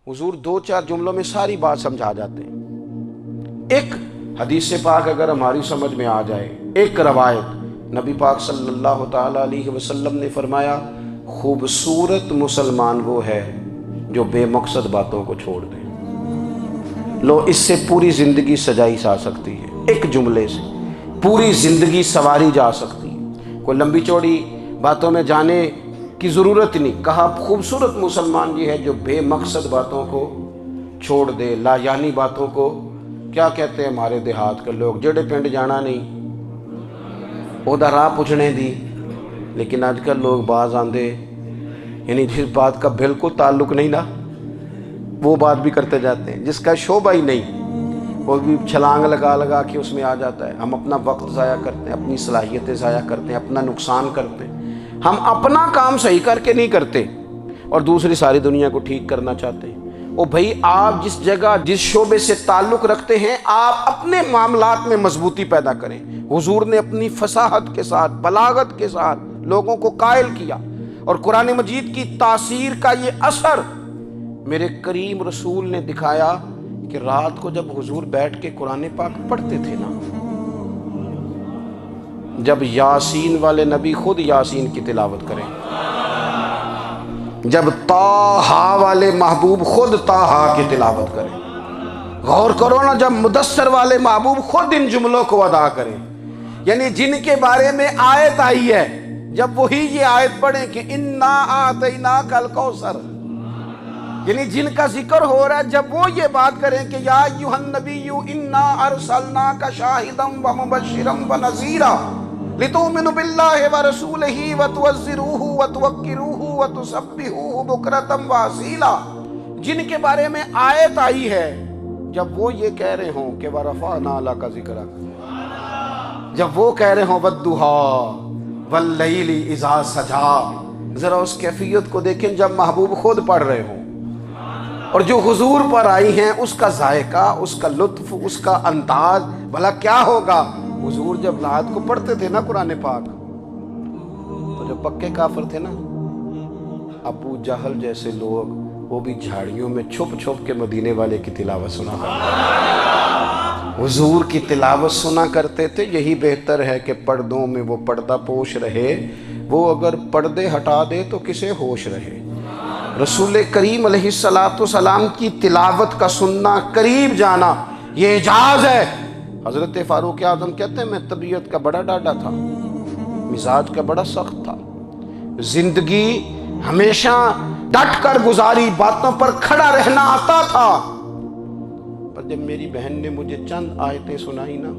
حضور 2-4 جملوں میں ساری بات سمجھا جاتے ہیں۔ ایک حدیث پاک اگر ہماری سمجھ میں آ جائے، ایک روایت نبی پاک صلی اللہ تعالیٰ علیہ وسلم نے فرمایا، خوبصورت مسلمان وہ ہے جو بے مقصد باتوں کو چھوڑ دے۔ لو، اس سے پوری زندگی سجائی جا سکتی ہے، ایک جملے سے پوری زندگی سواری جا سکتی ہے۔ کوئی لمبی چوڑی باتوں میں جانے کی ضرورت نہیں۔ کہا خوبصورت مسلمان یہ ہے جو بے مقصد باتوں کو چھوڑ دے، لا یعنی باتوں کو، کیا کہتے ہیں ہمارے دیہات کے لوگ، جڑے پنڈ جانا نہیں اودا راہ پوچھنے دی۔ لیکن آج کل لوگ باز آندے یعنی جس بات کا بالکل تعلق نہیں نا، وہ بات بھی کرتے جاتے ہیں، جس کا شعبہ ہی نہیں، وہ بھی چھلانگ لگا کے اس میں آ جاتا ہے۔ ہم اپنا وقت ضائع کرتے ہیں، اپنی صلاحیتیں ضائع کرتے ہیں، اپنا نقصان کرتے ہیں۔ ہم اپنا کام صحیح کر کے نہیں کرتے اور دوسری ساری دنیا کو ٹھیک کرنا چاہتے ہیں۔ او بھائی، آپ جس جگہ جس شعبے سے تعلق رکھتے ہیں، آپ اپنے معاملات میں مضبوطی پیدا کریں۔ حضور نے اپنی فصاحت کے ساتھ، بلاغت کے ساتھ لوگوں کو قائل کیا، اور قرآن مجید کی تاثیر کا یہ اثر میرے کریم رسول نے دکھایا کہ رات کو جب حضور بیٹھ کے قرآن پاک پڑھتے تھے نا، جب یاسین والے نبی خود یاسین کی تلاوت کریں، جب طٰہٰ والے محبوب خود طٰہٰ کی تلاوت کریں، غور کرو نا، جب مدثر والے محبوب خود ان جملوں کو ادا کریں، یعنی جن کے بارے میں آیت آئی ہے، جب وہی یہ آیت پڑھیں کہ اِنَّا أَعْطَيْنَاكَ الْكَوْثَرَ، یعنی جن کا ذکر ہو رہا ہے، جب وہ یہ بات کریں کہ یا ایھا النبی انا ارسلناک شاہدا ومبشرا ونذیرا لتؤمنوا باللہ ورسولہ وتعزروہ وتوقروہ وتسبحوہ بکرۃ واصیلا، جن کے بارے میں آیت آئی ہے، جب وہ یہ کہہ رہے ہوں کہ ورفعنا لک ذکرک، جب وہ کہہ رہے ہوں والضحیٰ واللیل اذا سجا، ذرا اس کیفیت کو دیکھیں جب محبوب خود پڑھ رہے ہوں، اور جو حضور پر آئی ہیں اس کا ذائقہ، اس کا لطف، اس کا انداز بھلا کیا ہوگا۔ حضور جب رات کو پڑھتے تھے نا قرآن پاک، تو جو پکے کافر تھے نا، ابو جہل جیسے لوگ، وہ بھی جھاڑیوں میں چھپ چھپ کے مدینے والے کی تلاوت سنا کرتے، حضور کی تلاوت سنا کرتے تھے۔ یہی بہتر ہے کہ پردوں میں وہ پردہ پوش رہے، وہ اگر پردے ہٹا دے تو کسے ہوش رہے۔ رسول کریم علیہ السلام کی تلاوت کا سننا، قریب جانا، یہ اعجاز ہے۔ حضرت فاروق اعظم کہتے ہیں میں طبیعت کا بڑا ڈاڈا تھا، مزاج کا بڑا سخت تھا، زندگی ہمیشہ ڈٹ کر گزاری، باتوں پر کھڑا رہنا آتا تھا، پر جب میری بہن نے مجھے چند آیتیں سنائی نا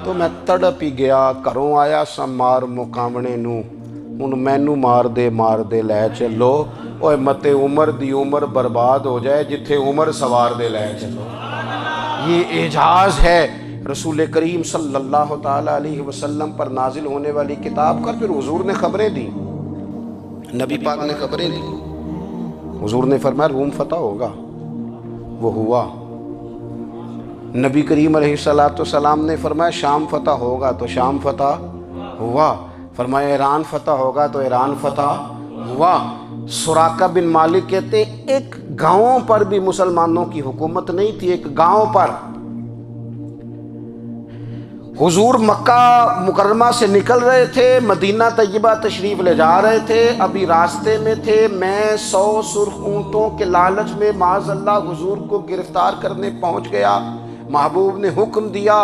تو میں تڑپ ہی گیا۔ گھروں آیا سا مار مقامنے نو، ہن مینو مار دے لے چلو، اوے متے عمر دی عمر برباد ہو جائے جتھے عمر سوار دے لے چلو۔ یہ اعجاز ہے رسول کریم صلی اللہ تعالیٰ علیہ وسلم پر نازل ہونے والی کتاب کا۔ پھر حضور نے خبریں دی، نبی پاک نے خبریں دی، حضور نے فرمایا روم فتح ہوگا، وہ ہوا۔ نبی کریم علیہ السلام نے فرمایا شام فتح ہوگا، تو شام فتح ہوا۔ فرمایا ایران فتح ہوگا، تو ایران فتح ہوا۔ سراقہ بن مالک کہتے ہیں ایک گاؤں پر بھی مسلمانوں کی حکومت نہیں تھی، ایک گاؤں پر۔ حضور مکہ مکرمہ سے نکل رہے تھے، مدینہ طیبہ تشریف لے جا رہے تھے، ابھی راستے میں تھے، میں 100 سرخ اونٹوں کے لالچ میں معاذ اللہ حضور کو گرفتار کرنے پہنچ گیا۔ محبوب نے حکم دیا،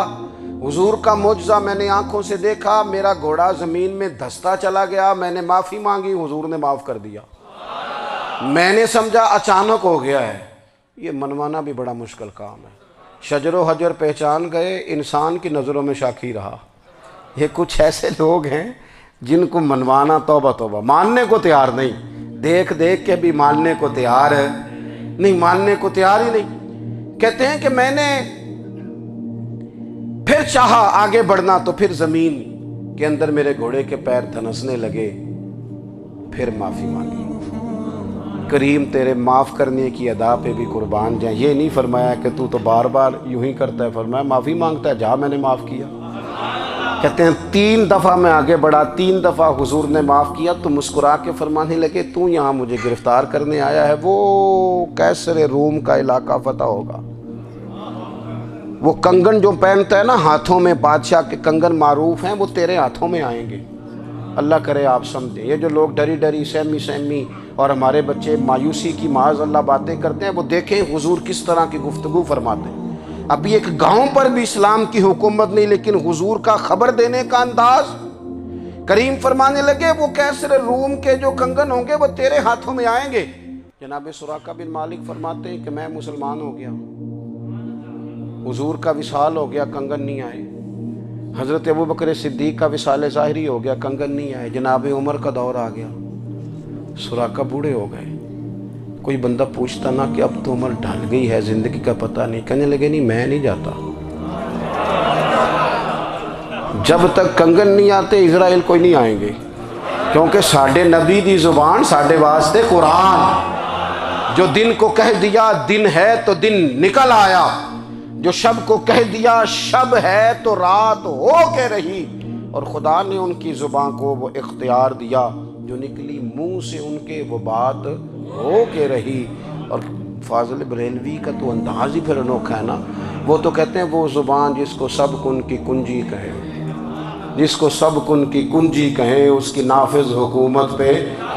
حضور کا معجزہ میں نے آنکھوں سے دیکھا، میرا گھوڑا زمین میں دھستا چلا گیا، میں نے معافی مانگی، حضور نے معاف کر دیا۔ میں نے سمجھا اچانک ہو گیا ہے۔ یہ منوانا بھی بڑا مشکل کام ہے۔ شجر و حجر پہچان گئے، انسان کی نظروں میں شاکی رہا۔ یہ کچھ ایسے لوگ ہیں جن کو منوانا توبہ توبہ، ماننے کو تیار نہیں، دیکھ دیکھ کے بھی ماننے کو تیار ہے نہیں، ماننے کو تیار ہی نہیں۔ کہتے ہیں کہ میں نے پھر چاہا آگے بڑھنا، تو پھر زمین کے اندر میرے گھوڑے کے پیر دھنسنے لگے، پھر معافی مانگی۔ کریم تیرے معاف کرنے کی ادا پہ بھی قربان جائیں۔ یہ نہیں فرمایا کہ تو بار بار یوں ہی کرتا ہے، فرمایا معافی مانگتا ہے، جا میں نے معاف کیا۔ کہتے ہیں 3 دفعہ میں آگے بڑھا، 3 دفعہ حضور نے معاف کیا تو مسکرا کے فرمانے لگے تو یہاں مجھے گرفتار کرنے آیا ہے، وہ کیسر روم کا علاقہ فتح ہوگا۔ وہ کنگن جو پہنتا ہے نا ہاتھوں میں، بادشاہ کے کنگن معروف ہیں، وہ تیرے ہاتھوں میں آئیں گے۔ اللہ کرے آپ سمجھیں، یہ جو لوگ ڈری ڈری سہمی اور ہمارے بچے مایوسی کی معاذ اللہ باتیں کرتے ہیں، وہ دیکھیں حضور کس طرح کی گفتگو فرماتے ہیں۔ ابھی ایک گاؤں پر بھی اسلام کی حکومت نہیں، لیکن حضور کا خبر دینے کا انداز۔ کریم فرمانے لگے وہ کیسر روم کے جو کنگن ہوں گے وہ تیرے ہاتھوں میں آئیں گے۔ جناب سراقہ بن مالک فرماتے ہیں کہ میں مسلمان ہو گیا، حضور کا وصال ہو گیا، کنگن نہیں آئے۔ حضرت ابوبکر صدیق کا وصال ظاہری ہو گیا، کنگن نہیں آئے۔ جناب عمر کا دور آ گیا، سراقہ بوڑھے ہو گئے۔ کوئی بندہ پوچھتا نا کہ اب تو عمر ڈھل گئی ہے، زندگی کا پتہ نہیں، کہنے لگے نہیں میں نہیں جاتا، جب تک کنگن نہیں آتے اسرائیل کوئی نہیں آئیں گے، کیونکہ ساڈے نبی دی زبان ساڈے واسطے قرآن۔ جو دن کو کہہ دیا دن ہے تو دن نکل آیا، جو شب کو کہہ دیا شب ہے تو رات ہو کے رہی، اور خدا نے ان کی زبان کو وہ اختیار دیا، جو نکلی منہ سے ان کے وہ بات ہو کے رہی۔ اور فاضل بریلوی کا تو انداز ہی پھر انوکھا ہے نا، وہ تو کہتے ہیں وہ زبان جس کو سب کن کی کنجی کہے، جس کو سب کن کی کنجی کہیں، اس کی نافذ حکومت پہ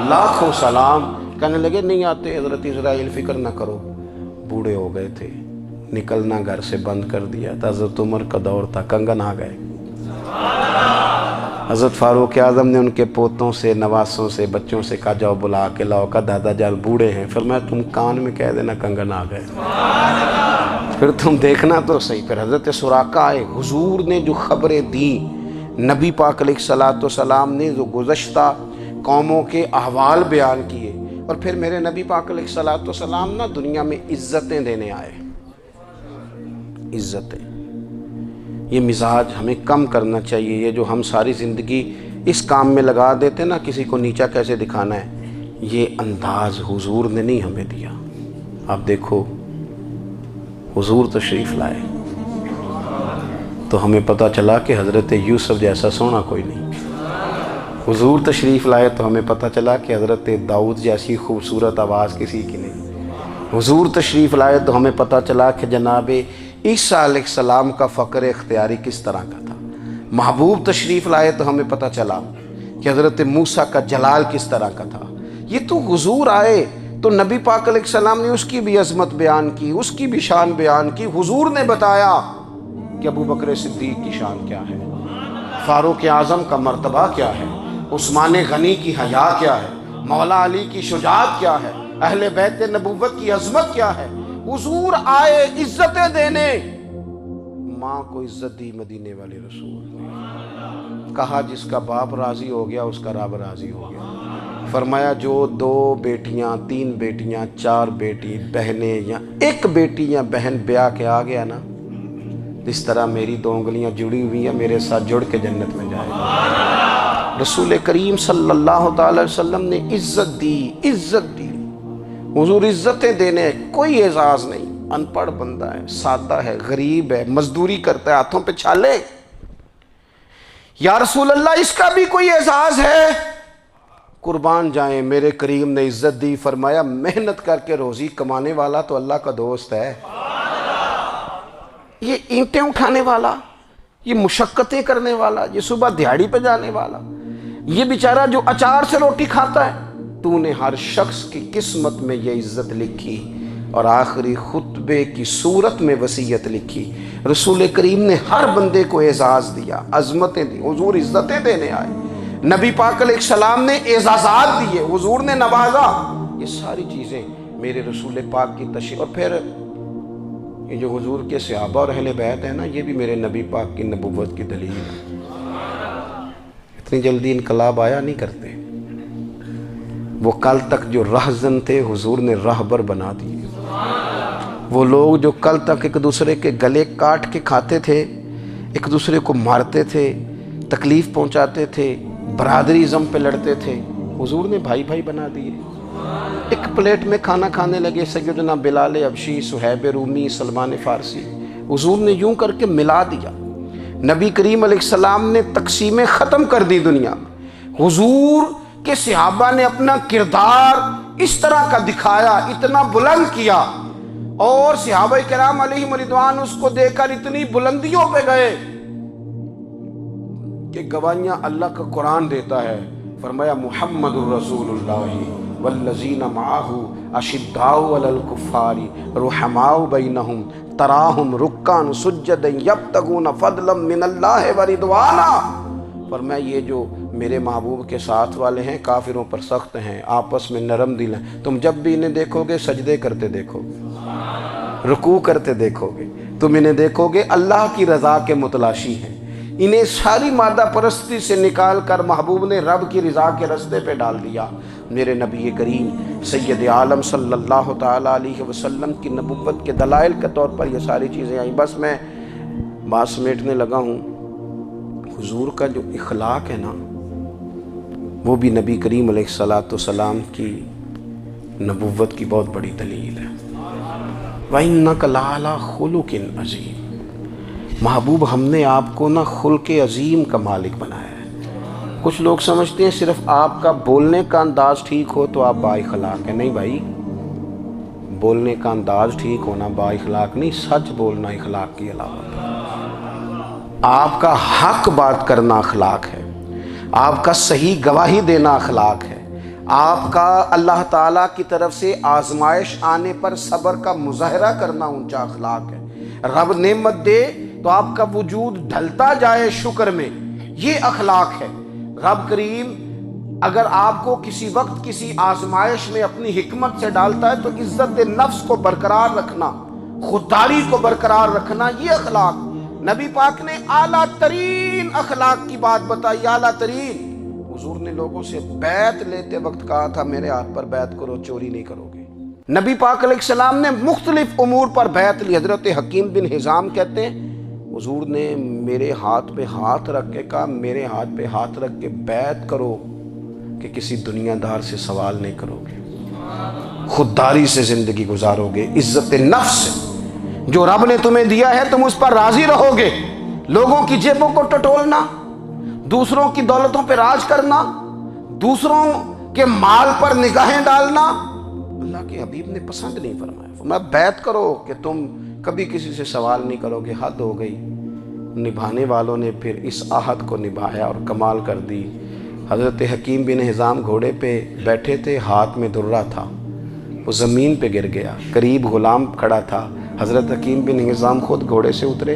لاکھوں سلام۔ کہنے لگے نہیں آتے حضرت اسرائیل، فکر نہ کرو، بوڑھے ہو گئے تھے، نکلنا گھر سے بند کر دیا تھا، حضرت عمر کا دور تھا، کنگن آ گئے۔ حضرت فاروق اعظم نے ان کے پوتوں سے، نواسوں سے، بچوں سے کہا جاؤ بلا کے لاؤ، کہا دادا جان بوڑھے ہیں، فرمایا تم کان میں کہہ دینا کنگن آ گئے، پھر تم دیکھنا تو صحیح۔ پھر حضرت سراقہ آئے، حضور نے جو خبریں دیں، نبی پاک علیہ الصلوۃ والسلام نے جو گزشتہ قوموں کے احوال بیان کیے، اور پھر میرے نبی پاک علیہ الصلوۃ والسلام نا دنیا میں عزتیں دینے آئے۔ عزتیں، یہ مزاج ہمیں کم کرنا چاہیے۔ یہ جو ہم ساری زندگی اس کام میں لگا دیتے نا کسی کو نیچا کیسے دکھانا ہے، یہ انداز حضور نے نہیں ہمیں دیا۔ آپ دیکھو حضور تشریف لائے تو ہمیں پتہ چلا کہ حضرت یوسف جیسا سونا کوئی نہیں، حضور تشریف لائے تو ہمیں پتہ چلا کہ حضرت داؤد جیسی خوبصورت آواز کسی کی نہیں، حضور تشریف لائے تو ہمیں پتہ چلا کہ جناب عیسیٰ علیہ السلام کا فقر اختیاری کس طرح کا تھا، محبوب تشریف لائے تو ہمیں پتہ چلا کہ حضرت موسیٰ کا جلال کس طرح کا تھا۔ یہ تو حضور آئے تو نبی پاک علیہ السلام نے اس کی بھی عظمت بیان کی، اس کی بھی شان بیان کی۔ حضور نے بتایا کہ ابوبکر صدیق کی شان کیا ہے، فاروق اعظم کا مرتبہ کیا ہے، عثمان غنی کی حیا کیا ہے، مولا علی کی شجاعت کیا ہے، اہل بیت نبوت کی عظمت کیا ہے۔ حضور آئے عزتیں دینے، ماں کو عزت دی مدینے والے رسول نے، کہا جس کا باپ راضی ہو گیا اس کا رب راضی ہو گیا۔ فرمایا جو 2 بیٹیاں، 3 بیٹیاں، 4 بیٹی بہنیں یا 1 بیٹی یا بہن بیاہ کے آ گیا نا، جس طرح میری 2 انگلیاں جڑی ہوئی ہیں میرے ساتھ جڑ کے جنت میں جائے گا۔ رسول کریم صلی اللہ تعالی وسلم نے عزت دی، عزت دی۔ حضور عزتیں دینے، کوئی اعزاز نہیں، ان پڑھ بندہ ہے، سادہ ہے، غریب ہے، مزدوری کرتا ہے، ہاتھوں پہ چھالے، یا رسول اللہ اس کا بھی کوئی اعزاز ہے؟ قربان جائیں، میرے کریم نے عزت دی، فرمایا محنت کر کے روزی کمانے والا تو اللہ کا دوست ہے، یہ اینٹیں اٹھانے والا، یہ مشقتیں کرنے والا، یہ صبح دیہڑی پہ جانے والا، یہ بیچارہ جو اچار سے روٹی کھاتا ہے، تو نے ہر شخص کی قسمت میں یہ عزت لکھی اور آخری خطبے کی صورت میں وصیت لکھی۔ رسول کریم نے ہر بندے کو اعزاز دیا، عظمتیں دی، حضور عزتیں دینے آئے، نبی پاک علیہ السلام نے اعزازات دیے، حضور نے نوازا۔ یہ ساری چیزیں میرے رسول پاک کی تشریف، اور پھر یہ جو حضور کے صحابہ اور اہل بیت ہیں نا، یہ بھی میرے نبی پاک کی نبوت کی دلیل ہے۔ اتنی جلدی انقلاب آیا نہیں کرتے، وہ کل تک جو رہزن تھے حضور نے راہبر بنا دیے۔ وہ لوگ جو کل تک ایک دوسرے کے گلے کاٹ کے کھاتے تھے، ایک دوسرے کو مارتے تھے، تکلیف پہنچاتے تھے، برادریزم پہ لڑتے تھے، حضور نے بھائی بھائی بنا دیے۔ ایک پلیٹ میں کھانا کھانے لگے سیدنا بلال حبشی، صہیب رومی، سلمان فارسی، حضور نے یوں کر کے ملا دیا۔ نبی کریم علیہ السلام نے تقسیمیں ختم کر دی دنیا میں۔ حضور کے صحابہ نے اپنا کردار اس طرح کا دکھایا، اتنا بلند کیا، اور صحابہ کرام علیہم رضوان اس کو دیکھ کر اتنی بلندیوں پہ گئے کہ گواہیاں اللہ کا قرآن دیتا ہے۔ فرمایا محمد الرسول اللہ والذین معہ اشداء علی الکفار رحماء بینہم تراہم رکعا سجدا یبتغون فضلا من اللہ ورضوانا۔ فرمایا یہ جو میرے محبوب کے ساتھ والے ہیں کافروں پر سخت ہیں، آپس میں نرم دل ہیں، تم جب بھی انہیں دیکھو گے سجدے کرتے دیکھو گے، رکوع کرتے دیکھو گے، تم انہیں دیکھو گے اللہ کی رضا کے متلاشی ہیں۔ انہیں ساری مادہ پرستی سے نکال کر محبوب نے رب کی رضا کے رستے پہ ڈال دیا۔ میرے نبی کریم سید عالم صلی اللہ تعالیٰ علیہ وسلم کی نبوت کے دلائل کے طور پر یہ ساری چیزیں آئیں۔ بس میں بات سمیٹنے لگا ہوں۔ حضور کا جو اخلاق ہے نا، وہ بھی نبی کریم علیہ السلام کی نبوت کی بہت بڑی دلیل ہے۔ وَإِنَّكَ لَعَلَىٰ خُلُقٍ عَظِيمٍ۔ محبوب ہم نے آپ کو نا خلق عظیم کا مالک بنایا ہے۔ کچھ لوگ سمجھتے ہیں صرف آپ کا بولنے کا انداز ٹھیک ہو تو آپ با اخلاق ہیں۔ نہیں بھائی، بولنے کا انداز ٹھیک ہونا با اخلاق نہیں، سچ بولنا اخلاق کی علامت ہے۔ آپ کا حق بات کرنا اخلاق ہے، آپ کا صحیح گواہی دینا اخلاق ہے، آپ کا اللہ تعالیٰ کی طرف سے آزمائش آنے پر صبر کا مظاہرہ کرنا اونچا اخلاق ہے۔ رب نعمت دے تو آپ کا وجود ڈھلتا جائے شکر میں، یہ اخلاق ہے۔ رب کریم اگر آپ کو کسی وقت کسی آزمائش میں اپنی حکمت سے ڈالتا ہے تو عزت نفس کو برقرار رکھنا، خودداری کو برقرار رکھنا، یہ اخلاق۔ نبی پاک نے اعلیٰ ترین اخلاق کی بات بتائی، اعلیٰ ترین۔ حضور نے لوگوں سے بیعت لیتے وقت کہا تھا میرے ہاتھ پر بیعت کرو، چوری نہیں کرو گے۔ نبی پاک علیہ السلام نے مختلف امور پر بیعت لی۔ حضرت حکیم بن حزام کہتے ہیں حضور نے میرے ہاتھ پہ ہاتھ رکھ کے کہا میرے ہاتھ پہ ہاتھ رکھ کے بیعت کرو کہ کسی دنیا دار سے سوال نہیں کرو گے، خودداری سے زندگی گزارو گے، عزت نفس جو رب نے تمہیں دیا ہے تم اس پر راضی رہو گے۔ لوگوں کی جیبوں کو ٹٹولنا، دوسروں کی دولتوں پہ راج کرنا، دوسروں کے مال پر نگاہیں ڈالنا اللہ کے حبیب نے پسند نہیں فرمایا۔ فرمایا بیعت کرو کہ تم کبھی کسی سے سوال نہیں کرو گے۔ حد ہو گئی۔ نبھانے والوں نے پھر اس عہد کو نبھایا اور کمال کر دی۔ حضرت حکیم بن حزام گھوڑے پہ بیٹھے تھے، ہاتھ میں درہ تھا، وہ زمین پہ گر گیا، قریب غلام کھڑا تھا۔ حضرت حکیم بن حزام خود گھوڑے سے اترے،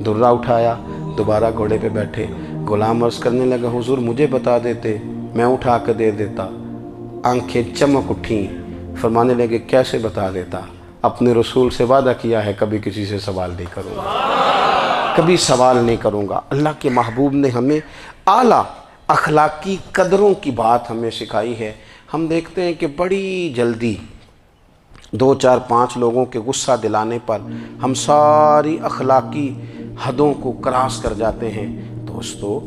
درہ اٹھایا، دوبارہ گھوڑے پہ بیٹھے۔ غلام عرض کرنے لگا حضور مجھے بتا دیتے میں اٹھا کے دے دیتا۔ آنکھیں چمک اٹھیں، فرمانے لگے کیسے بتا دیتا؟ اپنے رسول سے وعدہ کیا ہے کبھی کسی سے سوال نہیں کروں گا، کبھی سوال نہیں کروں گا۔ اللہ کے محبوب نے ہمیں اعلیٰ اخلاقی قدروں کی بات ہمیں سکھائی ہے۔ ہم دیکھتے ہیں کہ بڑی جلدی 2 4 5 لوگوں کے غصہ دلانے پر ہم ساری اخلاقی حدوں کو کراس کر جاتے ہیں۔ دوستو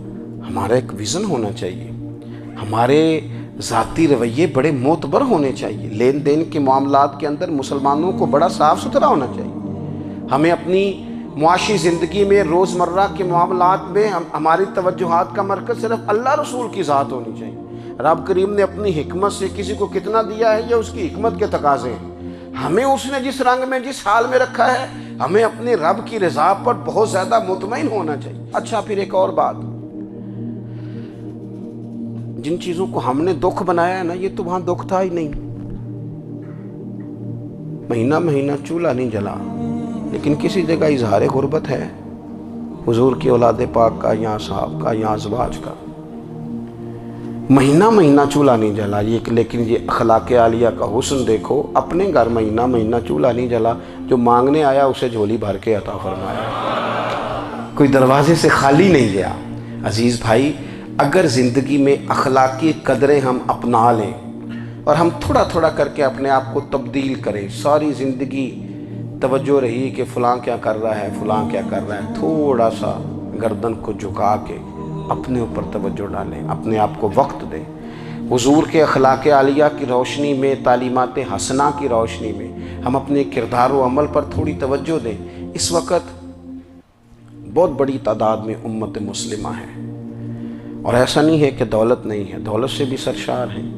ہمارا ایک ویژن ہونا چاہیے، ہمارے ذاتی رویے بڑے معتبر ہونے چاہیے۔ لین دین کے معاملات کے اندر مسلمانوں کو بڑا صاف ستھرا ہونا چاہیے۔ ہمیں اپنی معاشی زندگی میں روزمرہ کے معاملات میں ہماری توجہات کا مرکز صرف اللہ رسول کی ذات ہونی چاہیے۔ رب کریم نے اپنی حکمت سے کسی کو کتنا دیا ہے یہ اس کی حکمت کے تقاضے ہیں۔ ہمیں اس نے جس رنگ میں جس حال میں رکھا ہے ہمیں اپنے رب کی رضا پر بہت زیادہ مطمئن ہونا چاہیے۔ اچھا پھر ایک اور بات، جن چیزوں کو ہم نے دکھ بنایا ہے نا یہ تو وہاں دکھ تھا ہی نہیں۔ مہینہ مہینہ چولہا نہیں جلا، لیکن کسی جگہ اظہار غربت ہے حضور کی اولاد پاک کا یا صحاب کا یا ازواج کا۔ مہینہ مہینہ چولہا نہیں جلا، لیکن یہ اخلاق عالیہ کا حسن دیکھو۔ اپنے گھر مہینہ مہینہ چولہا نہیں جلا، جو مانگنے آیا اسے جھولی بھر کے عطا فرمایا، کوئی دروازے سے خالی نہیں گیا۔ عزیز بھائی، اگر زندگی میں اخلاقی قدریں ہم اپنا لیں اور ہم تھوڑا تھوڑا کر کے اپنے آپ کو تبدیل کریں، ساری زندگی توجہ رہی کہ فلاں کیا کر رہا ہے، فلاں کیا کر رہا ہے، تھوڑا سا گردن کو جھکا کے اپنے اوپر توجہ ڈالیں، اپنے آپ کو وقت دیں۔ حضور کے اخلاق عالیہ کی روشنی میں، تعلیمات حسنہ کی روشنی میں ہم اپنے کردار و عمل پر تھوڑی توجہ دیں۔ اس وقت بہت بڑی تعداد میں امت مسلمہ ہے، اور ایسا نہیں ہے کہ دولت نہیں ہے، دولت سے بھی سرشار ہیں۔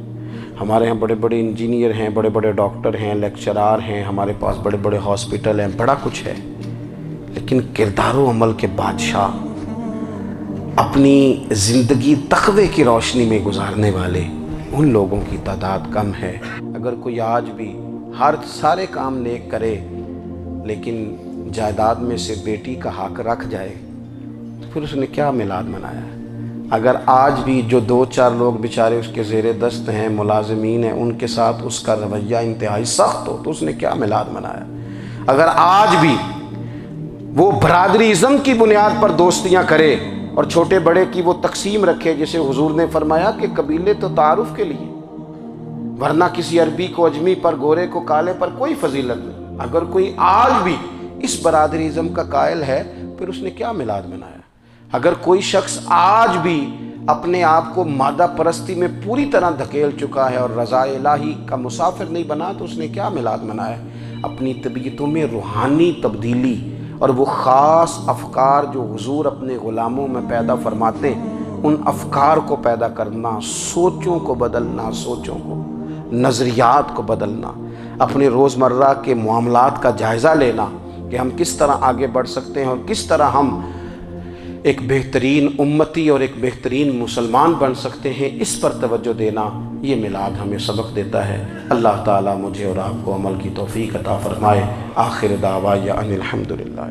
ہمارے ہاں بڑے بڑے انجینئر ہیں، بڑے بڑے ڈاکٹر ہیں، لیکچرار ہیں، ہمارے پاس بڑے بڑے ہاسپٹل ہیں، بڑا کچھ ہے، لیکن کردار و عمل کے بادشاہ، اپنی زندگی تقوی کی روشنی میں گزارنے والے، ان لوگوں کی تعداد کم ہے۔ اگر کوئی آج بھی سارے کام نیک کرے لیکن جائیداد میں سے بیٹی کا حق رکھ جائے تو پھر اس نے کیا میلاد منایا ہے؟ اگر آج بھی جو 2-4 لوگ بیچارے اس کے زیر دست ہیں، ملازمین ہیں، ان کے ساتھ اس کا رویہ انتہائی سخت ہو تو اس نے کیا میلاد منایا؟ اگر آج بھی وہ برادری ازم کی بنیاد پر دوستیاں کرے اور چھوٹے بڑے کی وہ تقسیم رکھے، جسے حضور نے فرمایا کہ قبیلے تو تعارف کے لیے، ورنہ کسی عربی کو اجمی پر، گورے کو کالے پر کوئی فضیلت نہیں۔ اگر کوئی آج بھی اس برادری ازم کا قائل ہے پھر اس نے کیا میلاد منایا؟ اگر کوئی شخص آج بھی اپنے آپ کو مادہ پرستی میں پوری طرح دھکیل چکا ہے اور رضا الہی کا مسافر نہیں بنا تو اس نے کیا میلاد منایا؟ اپنی طبیعتوں میں روحانی تبدیلی اور وہ خاص افکار جو حضور اپنے غلاموں میں پیدا فرماتے ہیں، ان افکار کو پیدا کرنا، سوچوں کو بدلنا، سوچوں کو، نظریات کو بدلنا، اپنے روزمرہ کے معاملات کا جائزہ لینا کہ ہم کس طرح آگے بڑھ سکتے ہیں اور کس طرح ہم ایک بہترین امتی اور ایک بہترین مسلمان بن سکتے ہیں، اس پر توجہ دینا، یہ میلاد ہمیں سبق دیتا ہے۔ اللہ تعالیٰ مجھے اور آپ کو عمل کی توفیق عطا فرمائے۔ آخر دعوایا ان الحمدللہ۔